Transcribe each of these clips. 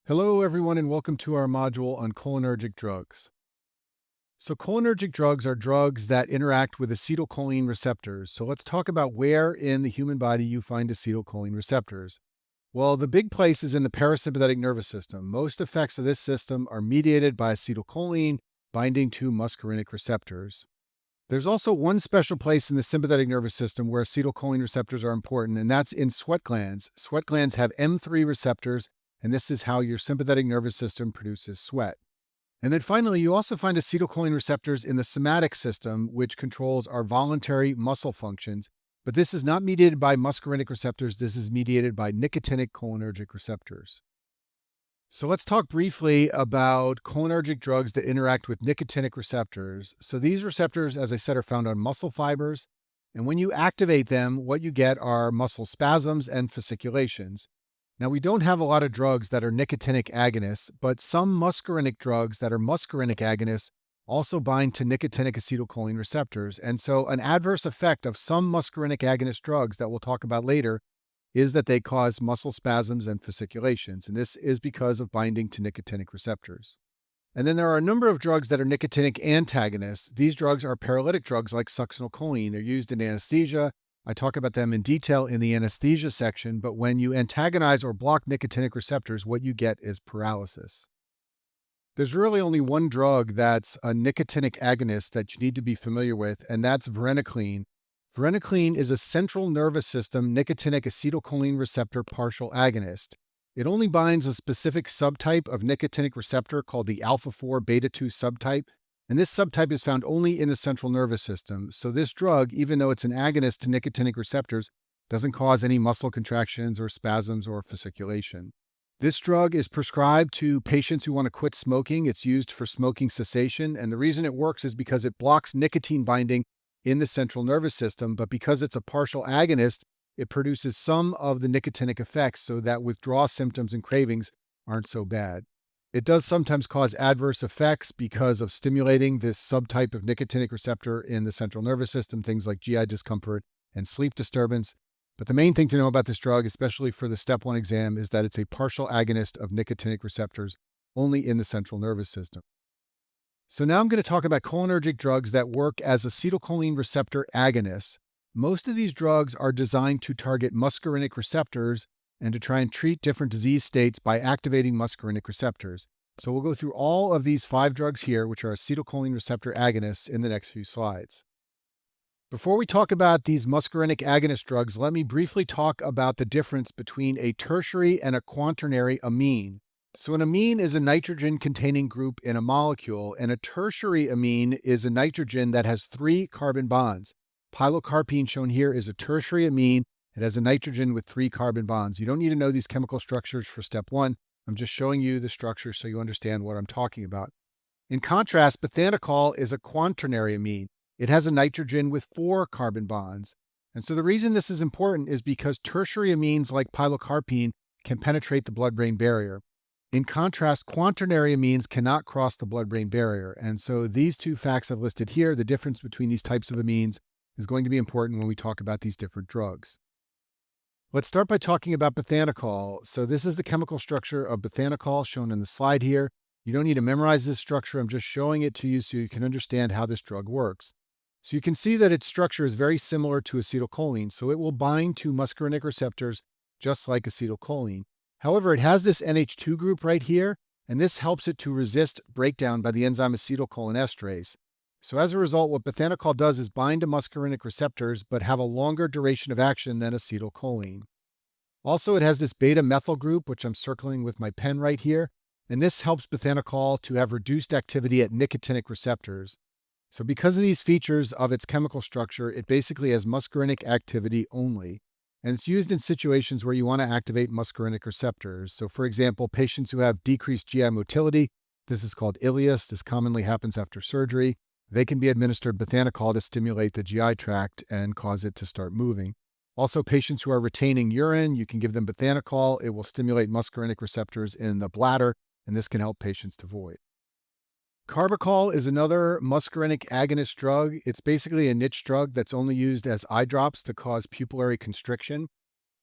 Hello, everyone, and welcome to our module on cholinergic drugs. So, cholinergic drugs are drugs that interact with acetylcholine receptors. So, let's talk about where in the human body you find acetylcholine receptors. Well, the big place is in the parasympathetic nervous system. Most effects of this system are mediated by acetylcholine binding to muscarinic receptors. There's also one special place in the sympathetic nervous system where acetylcholine receptors are important, and that's in sweat glands. Sweat glands have M3 receptors, and this is how your sympathetic nervous system produces sweat. And then finally, you also find acetylcholine receptors in the somatic system, which controls our voluntary muscle functions. But this is not mediated by muscarinic receptors. This is mediated by nicotinic cholinergic receptors. So let's talk briefly about cholinergic drugs that interact with nicotinic receptors. So these receptors, as I said, are found on muscle fibers. And when you activate them, what you get are muscle spasms and fasciculations. Now, we don't have a lot of drugs that are nicotinic agonists, but some muscarinic drugs that are muscarinic agonists also bind to nicotinic acetylcholine receptors. And so an adverse effect of some muscarinic agonist drugs that we'll talk about later is that they cause muscle spasms and fasciculations, and this is because of binding to nicotinic receptors. And then there are a number of drugs that are nicotinic antagonists. These drugs are paralytic drugs like succinylcholine. They're used in anesthesia. I talk about them in detail in the anesthesia section, but when you antagonize or block nicotinic receptors, what you get is paralysis. There's really only one drug that's a nicotinic agonist that you need to be familiar with, and that's varenicline. Varenicline is a central nervous system nicotinic acetylcholine receptor partial agonist. It only binds a specific subtype of nicotinic receptor called the alpha-4 beta-2 subtype, and this subtype is found only in the central nervous system. So this drug, even though it's an agonist to nicotinic receptors, doesn't cause any muscle contractions or spasms or fasciculation. This drug is prescribed to patients who want to quit smoking. It's used for smoking cessation, and the reason it works is because it blocks nicotine binding in the central nervous system, but because it's a partial agonist, it produces some of the nicotinic effects so that withdrawal symptoms and cravings aren't so bad. It does sometimes cause adverse effects because of stimulating this subtype of nicotinic receptor in the central nervous system, things like GI discomfort and sleep disturbance. But the main thing to know about this drug, especially for the step 1 exam, is that it's a partial agonist of nicotinic receptors only in the central nervous system. So now I'm going to talk about cholinergic drugs that work as acetylcholine receptor agonists. Most of these drugs are designed to target muscarinic receptors and to try and treat different disease states by activating muscarinic receptors. So we'll go through all of these 5 drugs here, which are acetylcholine receptor agonists, in the next few slides. Before we talk about these muscarinic agonist drugs, let me briefly talk about the difference between a tertiary and a quaternary amine. So an amine is a nitrogen-containing group in a molecule, and a tertiary amine is a nitrogen that has 3 carbon bonds. Pilocarpine, shown here, is a tertiary amine. It has a nitrogen with 3 carbon bonds. You don't need to know these chemical structures for step 1. I'm just showing you the structure so you understand what I'm talking about. In contrast, bethanechol is a quaternary amine. It has a nitrogen with 4 carbon bonds. And so the reason this is important is because tertiary amines like pilocarpine can penetrate the blood-brain barrier. In contrast, quaternary amines cannot cross the blood-brain barrier. And so these 2 facts I've listed here, the difference between these types of amines, is going to be important when we talk about these different drugs. Let's start by talking about bethanechol. So this is the chemical structure of bethanechol shown in the slide here. You don't need to memorize this structure. I'm just showing it to you so you can understand how this drug works. So you can see that its structure is very similar to acetylcholine. So it will bind to muscarinic receptors just like acetylcholine. However, it has this NH2 group right here, and this helps it to resist breakdown by the enzyme acetylcholinesterase. So as a result, what bethanechol does is bind to muscarinic receptors, but have a longer duration of action than acetylcholine. Also, it has this beta-methyl group, which I'm circling with my pen right here, and this helps bethanechol to have reduced activity at nicotinic receptors. So because of these features of its chemical structure, it basically has muscarinic activity only. And it's used in situations where you want to activate muscarinic receptors. So for example, patients who have decreased GI motility, this is called ileus, this commonly happens after surgery, they can be administered bethanechol to stimulate the GI tract and cause it to start moving. Also, patients who are retaining urine, you can give them bethanechol. It will stimulate muscarinic receptors in the bladder, and this can help patients to void. Carbachol is another muscarinic agonist drug. It's basically a niche drug that's only used as eye drops to cause pupillary constriction.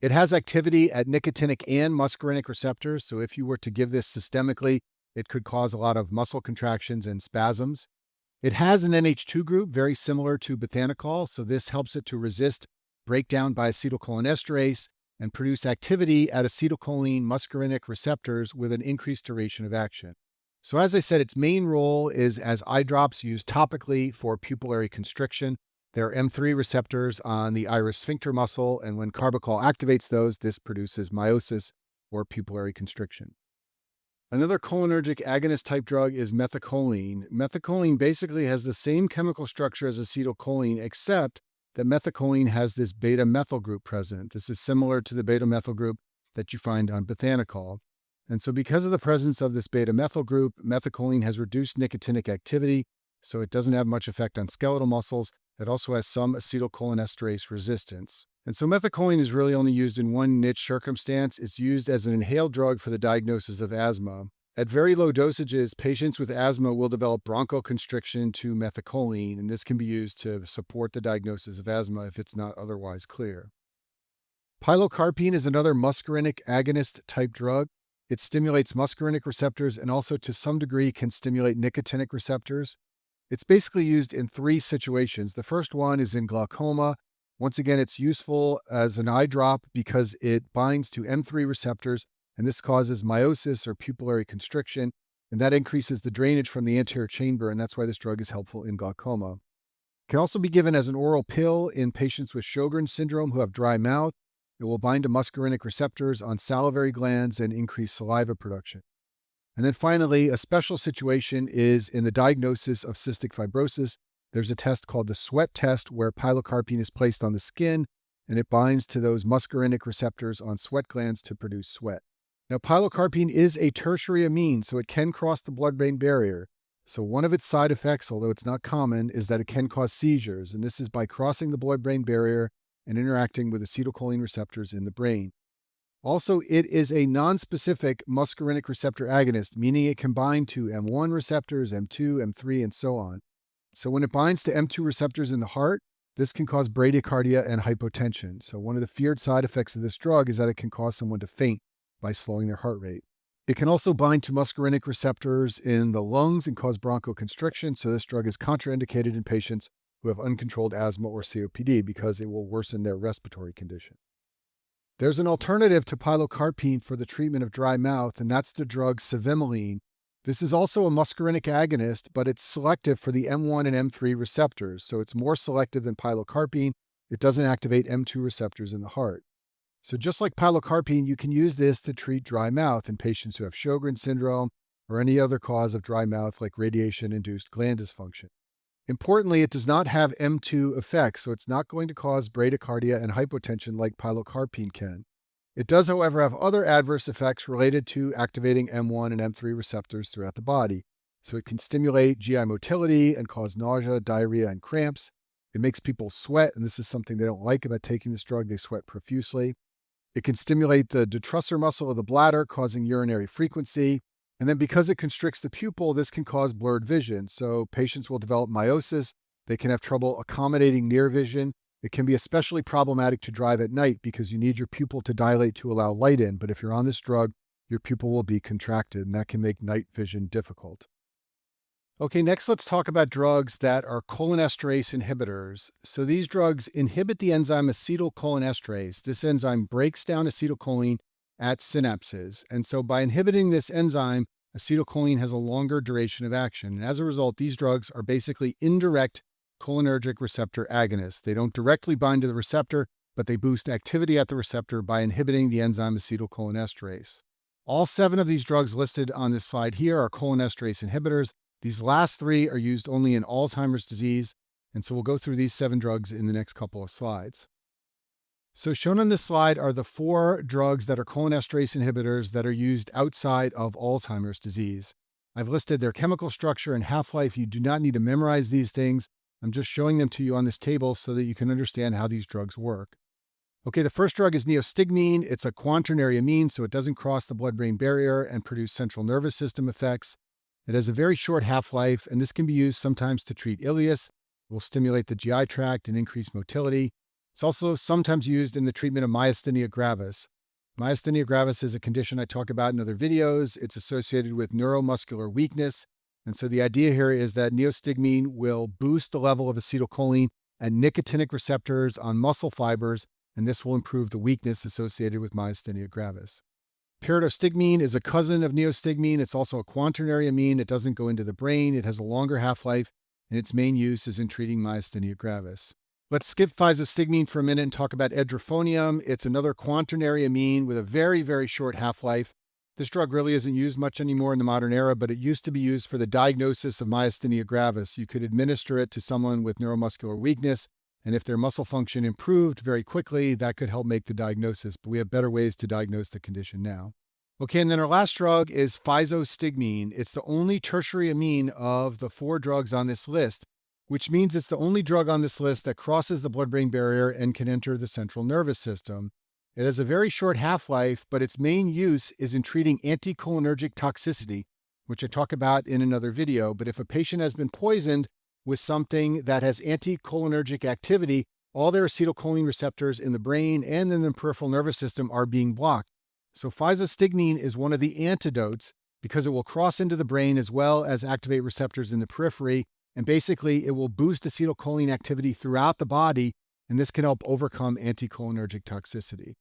It has activity at nicotinic and muscarinic receptors, so if you were to give this systemically, it could cause a lot of muscle contractions and spasms. It has an NH2 group very similar to bothanicol, so this helps it to resist breakdown by acetylcholinesterase and produce activity at acetylcholine muscarinic receptors with an increased duration of action. So as I said, its main role is as eye drops used topically for pupillary constriction. There are M3 receptors on the iris sphincter muscle, and when carbachol activates those, this produces miosis or pupillary constriction. Another cholinergic agonist type drug is methacholine. Methacholine basically has the same chemical structure as acetylcholine, except that methacholine has this beta-methyl group present. This is similar to the beta-methyl group that you find on bothanicol. And so because of the presence of this beta-methyl group, methacholine has reduced nicotinic activity, so it doesn't have much effect on skeletal muscles. It also has some acetylcholinesterase resistance. And so methacholine is really only used in one niche circumstance. It's used as an inhaled drug for the diagnosis of asthma. At very low dosages, patients with asthma will develop bronchoconstriction to methacholine, and this can be used to support the diagnosis of asthma if it's not otherwise clear. Pilocarpine is another muscarinic agonist type drug. It stimulates muscarinic receptors and also to some degree can stimulate nicotinic receptors. It's basically used in three situations. The first one is in glaucoma. Once again, it's useful as an eye drop because it binds to M3 receptors, and this causes miosis or pupillary constriction, and that increases the drainage from the anterior chamber, and that's why this drug is helpful in glaucoma. It can also be given as an oral pill in patients with Sjogren's syndrome who have dry mouth. It will bind to muscarinic receptors on salivary glands and increase saliva production. And then finally, a special situation is in the diagnosis of cystic fibrosis. There's a test called the sweat test where pilocarpine is placed on the skin and it binds to those muscarinic receptors on sweat glands to produce sweat. Now, pilocarpine is a tertiary amine, so it can cross the blood-brain barrier. So one of its side effects, although it's not common, is that it can cause seizures, and this is by crossing the blood-brain barrier and interacting with acetylcholine receptors in the brain. Also, it is a nonspecific muscarinic receptor agonist, meaning it can bind to M1 receptors, M2, M3, and so on. So when it binds to M2 receptors in the heart, this can cause bradycardia and hypotension. So one of the feared side effects of this drug is that it can cause someone to faint by slowing their heart rate. It can also bind to muscarinic receptors in the lungs and cause bronchoconstriction, so this drug is contraindicated in patients who have uncontrolled asthma or COPD because it will worsen their respiratory condition. There's an alternative to pilocarpine for the treatment of dry mouth, and that's the drug cevimeline. This is also a muscarinic agonist, but it's selective for the M1 and M3 receptors, so it's more selective than pilocarpine. It doesn't activate M2 receptors in the heart. So just like pilocarpine, you can use this to treat dry mouth in patients who have Sjogren's syndrome or any other cause of dry mouth like radiation-induced gland dysfunction. Importantly, it does not have M2 effects, so it's not going to cause bradycardia and hypotension like pilocarpine can. It does, however, have other adverse effects related to activating M1 and M3 receptors throughout the body. So it can stimulate GI motility and cause nausea, diarrhea, and cramps. It makes people sweat, and this is something they don't like about taking this drug. They sweat profusely. It can stimulate the detrusor muscle of the bladder, causing urinary frequency. And then because it constricts the pupil, this can cause blurred vision. So patients will develop miosis. They can have trouble accommodating near vision. It can be especially problematic to drive at night because you need your pupil to dilate to allow light in. But if you're on this drug, your pupil will be contracted, and that can make night vision difficult. Okay, next let's talk about drugs that are cholinesterase inhibitors. So these drugs inhibit the enzyme acetylcholinesterase. This enzyme breaks down acetylcholine at synapses. And so by inhibiting this enzyme, acetylcholine has a longer duration of action. And as a result, these drugs are basically indirect cholinergic receptor agonists. They don't directly bind to the receptor, but they boost activity at the receptor by inhibiting the enzyme acetylcholinesterase. All 7 of these drugs listed on this slide here are cholinesterase inhibitors. These last 3 are used only in Alzheimer's disease, and so we'll go through these 7 drugs in the next couple of slides. So shown on this slide are the 4 drugs that are cholinesterase inhibitors that are used outside of Alzheimer's disease. I've listed their chemical structure and half-life. You do not need to memorize these things. I'm just showing them to you on this table so that you can understand how these drugs work. Okay, the first drug is neostigmine. It's a quaternary amine, so it doesn't cross the blood-brain barrier and produce central nervous system effects. It has a very short half-life, and this can be used sometimes to treat ileus. It will stimulate the GI tract and increase motility. It's also sometimes used in the treatment of myasthenia gravis. Myasthenia gravis is a condition I talk about in other videos. It's associated with neuromuscular weakness. And so the idea here is that neostigmine will boost the level of acetylcholine and nicotinic receptors on muscle fibers, and this will improve the weakness associated with myasthenia gravis. Pyridostigmine is a cousin of neostigmine. It's also a quaternary amine. It doesn't go into the brain. It has a longer half-life, and its main use is in treating myasthenia gravis. Let's skip physostigmine for a minute and talk about edrophonium. It's another quaternary amine with a very, very short half-life. This drug really isn't used much anymore in the modern era, but it used to be used for the diagnosis of myasthenia gravis. You could administer it to someone with neuromuscular weakness, and if their muscle function improved very quickly, that could help make the diagnosis. But we have better ways to diagnose the condition now. Okay, and then our last drug is physostigmine. It's the only tertiary amine of the 4 drugs on this list, which means it's the only drug on this list that crosses the blood-brain barrier and can enter the central nervous system. It has a very short half-life, but its main use is in treating anticholinergic toxicity, which I talk about in another video. But if a patient has been poisoned with something that has anticholinergic activity, all their acetylcholine receptors in the brain and in the peripheral nervous system are being blocked. So physostigmine is one of the antidotes because it will cross into the brain as well as activate receptors in the periphery. And basically, it will boost acetylcholine activity throughout the body, and this can help overcome anticholinergic toxicity.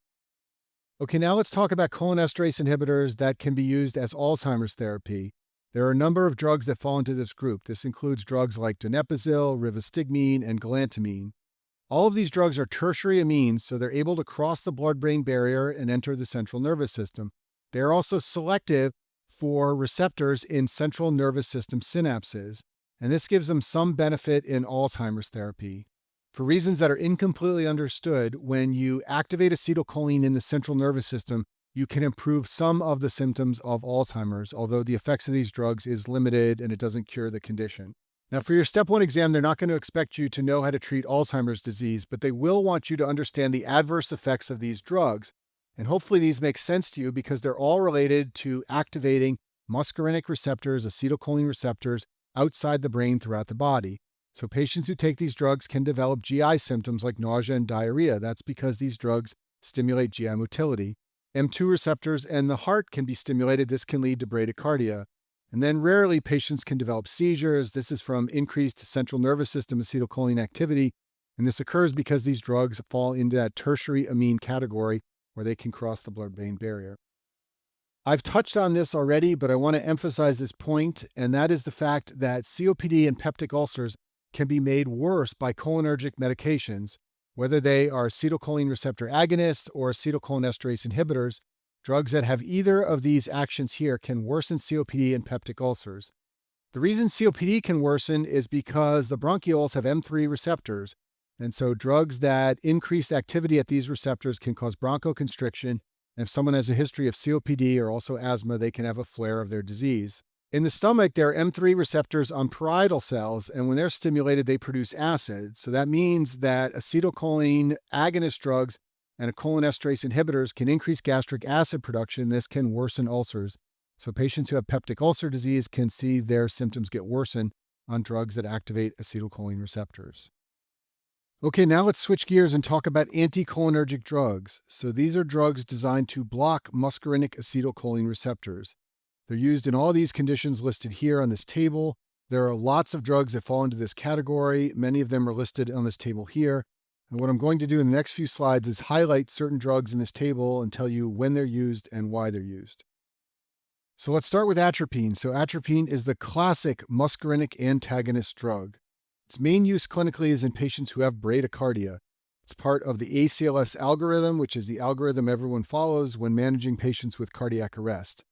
Okay, now let's talk about cholinesterase inhibitors that can be used as Alzheimer's therapy. There are a number of drugs that fall into this group. This includes drugs like donepezil, rivastigmine, and galantamine. All of these drugs are tertiary amines, so they're able to cross the blood-brain barrier and enter the central nervous system. They're also selective for receptors in central nervous system synapses, and this gives them some benefit in Alzheimer's therapy. For reasons that are incompletely understood, when you activate acetylcholine in the central nervous system, you can improve some of the symptoms of Alzheimer's, although the effects of these drugs is limited and it doesn't cure the condition. Now, for your step 1 exam, they're not going to expect you to know how to treat Alzheimer's disease, but they will want you to understand the adverse effects of these drugs. And hopefully these make sense to you because they're all related to activating muscarinic receptors, acetylcholine receptors, outside the brain throughout the body. So patients who take these drugs can develop GI symptoms like nausea and diarrhea. That's because these drugs stimulate GI motility. M2 receptors and the heart can be stimulated. This can lead to bradycardia. And then rarely patients can develop seizures. This is from increased central nervous system acetylcholine activity. And this occurs because these drugs fall into that tertiary amine category where they can cross the blood-brain barrier. I've touched on this already, but I want to emphasize this point, and that is the fact that COPD and peptic ulcers can be made worse by cholinergic medications, whether they are acetylcholine receptor agonists or acetylcholinesterase inhibitors. Drugs that have either of these actions here can worsen COPD and peptic ulcers. The reason COPD can worsen is because the bronchioles have M3 receptors, and so drugs that increase activity at these receptors can cause bronchoconstriction. And if someone has a history of COPD or also asthma, they can have a flare of their disease. In the stomach, there are M3 receptors on parietal cells, and when they're stimulated, they produce acid. So that means that acetylcholine agonist drugs and cholinesterase inhibitors can increase gastric acid production. This can worsen ulcers. So patients who have peptic ulcer disease can see their symptoms get worsened on drugs that activate acetylcholine receptors. Okay, now let's switch gears and talk about anticholinergic drugs. So these are drugs designed to block muscarinic acetylcholine receptors. They're used in all these conditions listed here on this table. There are lots of drugs that fall into this category. Many of them are listed on this table here. And what I'm going to do in the next few slides is highlight certain drugs in this table and tell you when they're used and why they're used. So let's start with atropine. So atropine is the classic muscarinic antagonist drug. Its main use clinically is in patients who have bradycardia. It's part of the ACLS algorithm, which is the algorithm everyone follows when managing patients with cardiac arrest.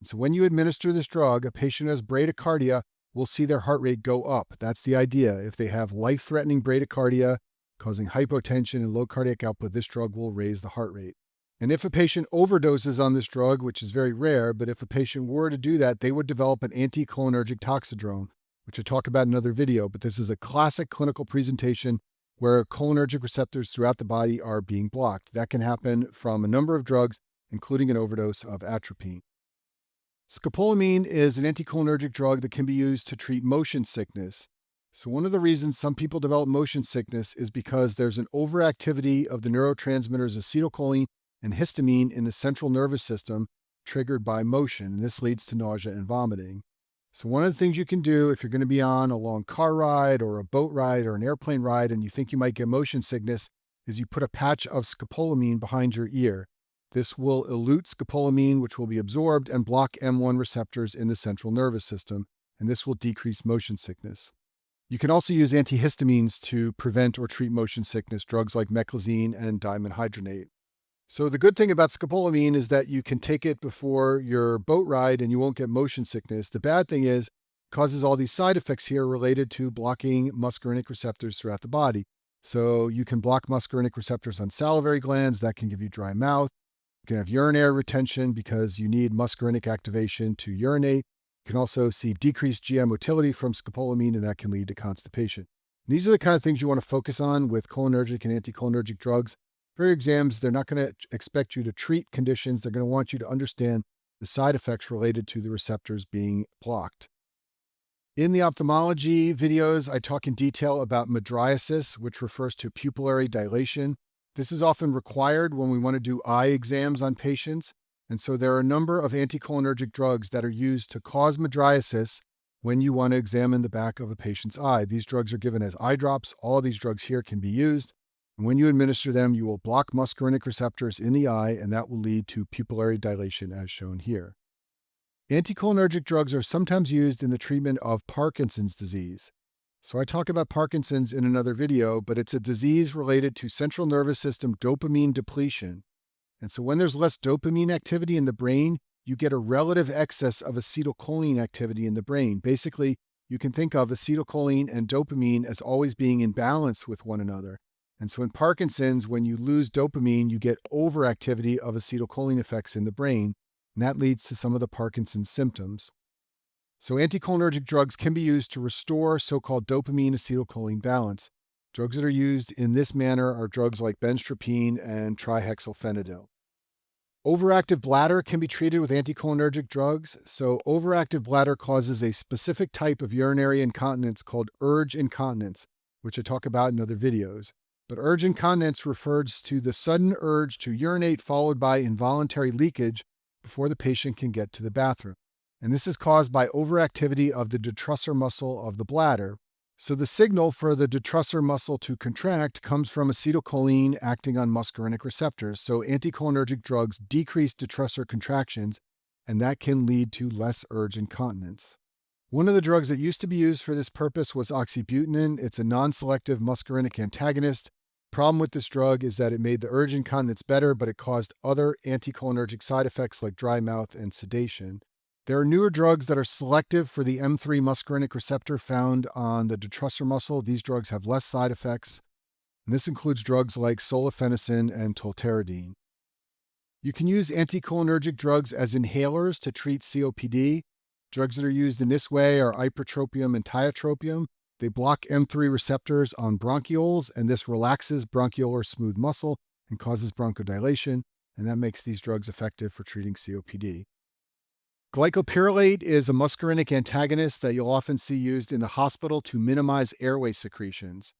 And so when you administer this drug, a patient who has bradycardia will see their heart rate go up. That's the idea. If they have life-threatening bradycardia causing hypotension and low cardiac output, this drug will raise the heart rate. And if a patient overdoses on this drug, which is very rare, but if a patient were to do that, they would develop an anticholinergic toxidrome, which I talk about in another video. But this is a classic clinical presentation where cholinergic receptors throughout the body are being blocked. That can happen from a number of drugs, including an overdose of atropine. Scopolamine is an anticholinergic drug that can be used to treat motion sickness. So, one of the reasons some people develop motion sickness is because there's an overactivity of the neurotransmitters acetylcholine and histamine in the central nervous system triggered by motion. And this leads to nausea and vomiting. So, one of the things you can do if you're going to be on a long car ride or a boat ride or an airplane ride and you think you might get motion sickness is you put a patch of scopolamine behind your ear. This will elute scopolamine, which will be absorbed and block M1 receptors in the central nervous system, and this will decrease motion sickness. You can also use antihistamines to prevent or treat motion sickness, drugs like meclizine and dimenhydrinate. So the good thing about scopolamine is that you can take it before your boat ride and you won't get motion sickness. The bad thing is it causes all these side effects here related to blocking muscarinic receptors throughout the body. So you can block muscarinic receptors on salivary glands. That can give you dry mouth. You can have urinary retention because you need muscarinic activation to urinate. You can also see decreased GI motility from scopolamine, and that can lead to constipation. These are the kind of things you want to focus on with cholinergic and anticholinergic drugs. For your exams, they're not going to expect you to treat conditions. They're going to want you to understand the side effects related to the receptors being blocked. In the ophthalmology videos, I talk in detail about mydriasis, which refers to pupillary dilation. This is often required when we want to do eye exams on patients. And so there are a number of anticholinergic drugs that are used to cause mydriasis when you want to examine the back of a patient's eye. These drugs are given as eye drops. All of these drugs here can be used. And when you administer them, you will block muscarinic receptors in the eye, and that will lead to pupillary dilation as shown here. Anticholinergic drugs are sometimes used in the treatment of Parkinson's disease. So I talk about Parkinson's in another video, but it's a disease related to central nervous system dopamine depletion. And so when there's less dopamine activity in the brain, you get a relative excess of acetylcholine activity in the brain. Basically, you can think of acetylcholine and dopamine as always being in balance with one another. And so in Parkinson's, when you lose dopamine, you get overactivity of acetylcholine effects in the brain, and that leads to some of the Parkinson's symptoms. So anticholinergic drugs can be used to restore so-called dopamine acetylcholine balance. Drugs that are used in this manner are drugs like benztropine and trihexylphenadil. Overactive bladder can be treated with anticholinergic drugs. So overactive bladder causes a specific type of urinary incontinence called urge incontinence, which I talk about in other videos. But urge incontinence refers to the sudden urge to urinate followed by involuntary leakage before the patient can get to the bathroom. And this is caused by overactivity of the detrusor muscle of the bladder. So the signal for the detrusor muscle to contract comes from acetylcholine acting on muscarinic receptors. So anticholinergic drugs decrease detrusor contractions, and that can lead to less urge incontinence. One of the drugs that used to be used for this purpose was oxybutynin. It's a non-selective muscarinic antagonist. Problem with this drug is that it made the urge incontinence better, but it caused other anticholinergic side effects like dry mouth and sedation. There are newer drugs that are selective for the M3 muscarinic receptor found on the detrusor muscle. These drugs have less side effects, and this includes drugs like solifenacin and tolterodine. You can use anticholinergic drugs as inhalers to treat COPD. Drugs that are used in this way are ipratropium and tiotropium. They block M3 receptors on bronchioles, and this relaxes bronchiolar smooth muscle and causes bronchodilation, and that makes these drugs effective for treating COPD. Glycopyrrolate is a muscarinic antagonist that you'll often see used in the hospital to minimize airway secretions.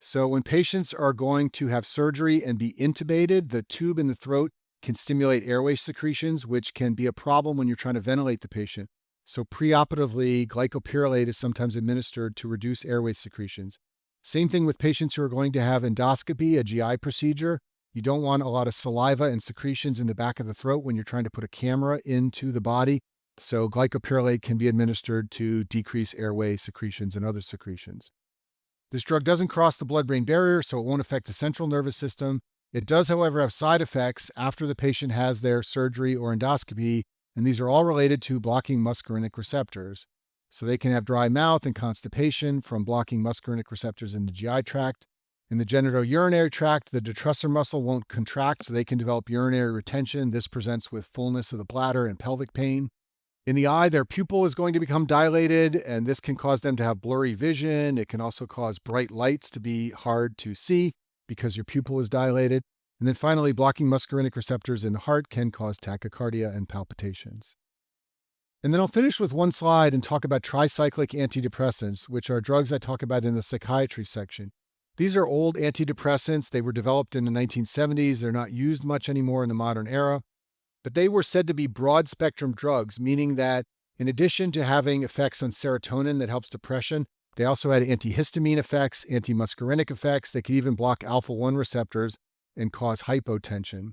So when patients are going to have surgery and be intubated, the tube in the throat can stimulate airway secretions, which can be a problem when you're trying to ventilate the patient. So preoperatively, glycopyrrolate is sometimes administered to reduce airway secretions. Same thing with patients who are going to have endoscopy, a GI procedure. You don't want a lot of saliva and secretions in the back of the throat when you're trying to put a camera into the body. So glycopyrrolate can be administered to decrease airway secretions and other secretions. This drug doesn't cross the blood-brain barrier, so it won't affect the central nervous system. It does, however, have side effects after the patient has their surgery or endoscopy, and these are all related to blocking muscarinic receptors. So they can have dry mouth and constipation from blocking muscarinic receptors in the GI tract. In the genitourinary tract, the detrusor muscle won't contract, so they can develop urinary retention. This presents with fullness of the bladder and pelvic pain. In the eye, their pupil is going to become dilated, and this can cause them to have blurry vision. It can also cause bright lights to be hard to see because your pupil is dilated. And then finally, blocking muscarinic receptors in the heart can cause tachycardia and palpitations. And then I'll finish with one slide and talk about tricyclic antidepressants, which are drugs I talk about in the psychiatry section. These are old antidepressants. They were developed in the 1970s. They're not used much anymore in the modern era, but they were said to be broad spectrum drugs, meaning that in addition to having effects on serotonin that helps depression, they also had antihistamine effects, antimuscarinic effects. They could even block alpha 1 receptors and cause hypotension.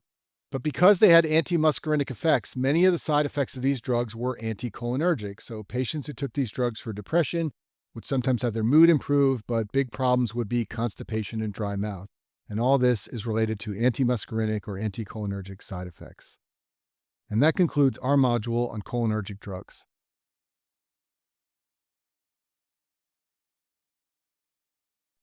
But because they had antimuscarinic effects, many of the side effects of these drugs were anticholinergic. So patients who took these drugs for depression would sometimes have their mood improve, but big problems would be constipation and dry mouth. And all this is related to antimuscarinic or anticholinergic side effects. And that concludes our module on cholinergic drugs.